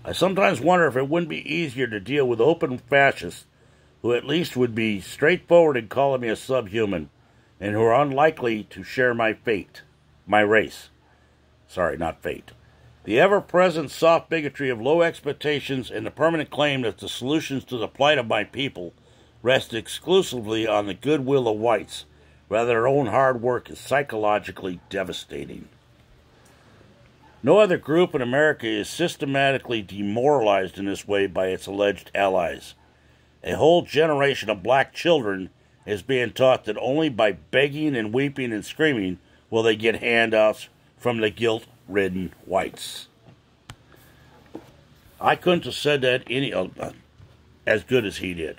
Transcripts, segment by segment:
I sometimes wonder if it wouldn't be easier to deal with open fascists who at least would be straightforward in calling me a subhuman and who are unlikely to share my fate, my race. Sorry, not fate. The ever-present soft bigotry of low expectations and the permanent claim that the solutions to the plight of my people rest exclusively on the goodwill of whites, rather than their own hard work, is psychologically devastating. No other group in America is systematically demoralized in this way by its alleged allies. A whole generation of black children is being taught that only by begging and weeping and screaming will they get handouts from the guilt-ridden whites. I couldn't have said that any as good as he did.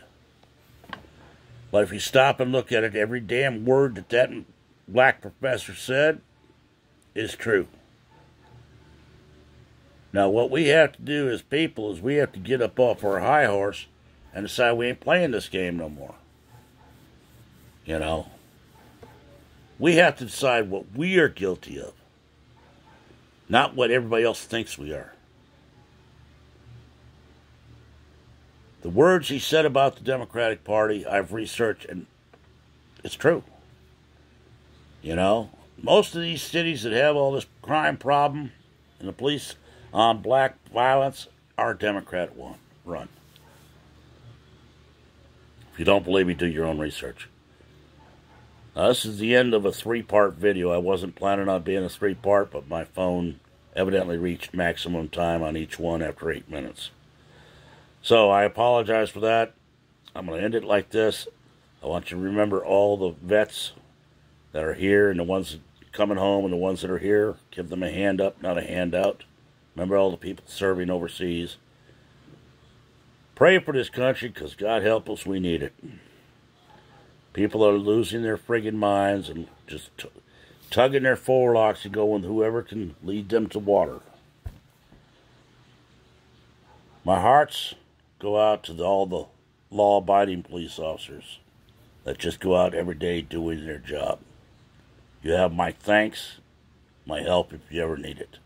But if you stop and look at it, every damn word that black professor said is true. Now, what we have to do as people is we have to get up off our high horse and decide we ain't playing this game no more. You know? We have to decide what we are guilty of, not what everybody else thinks we are. The words he said about the Democratic Party, I've researched, and it's true. You know? Most of these cities that have all this crime problem and the police on black violence are Democrat run. If you don't believe me, do your own research. Now, this is the end of a 3-part video. I wasn't planning on being a 3-part, but my phone evidently reached maximum time on each one after 8 minutes. So I apologize for that. I'm going to end it like this. I want you to remember all the vets that are here and the ones coming home and the ones that are here. Give them a hand up, not a handout. Remember all the people serving overseas. Pray for this country, because God help us, we need it. People are losing their friggin' minds and just tugging their forelocks and going whoever can lead them to water. My hearts go out to all the law-abiding police officers that just go out every day doing their job. You have my thanks, my help if you ever need it.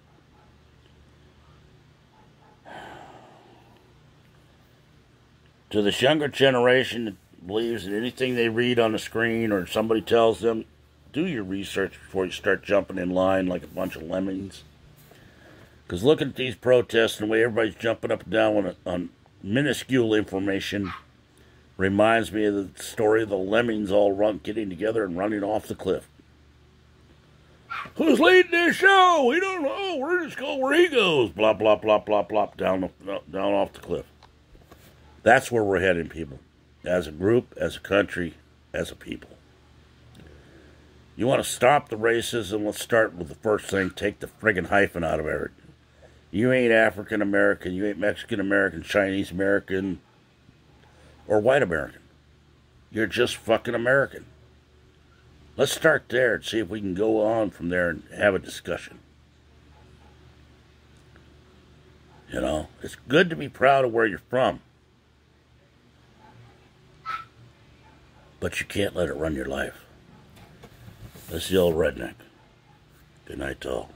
To this younger generation that believes that anything they read on the screen or somebody tells them, do your research before you start jumping in line like a bunch of lemmings. Because looking at these protests and the way everybody's jumping up and down on minuscule information reminds me of the story of the lemmings all getting together and running off the cliff. Who's leading this show? We don't know. We're just going where he goes. Blah, blah, blah, blah, blah, down off the cliff. That's where we're heading, people. As a group, as a country, as a people. You want to stop the racism? Let's start with the first thing. Take the friggin' hyphen out of it. You ain't African American. You ain't Mexican American, Chinese American, or white American. You're just fucking American. Let's start there and see if we can go on from there and have a discussion. You know, it's good to be proud of where you're from. But you can't let it run your life. This is the old redneck. Good night to all.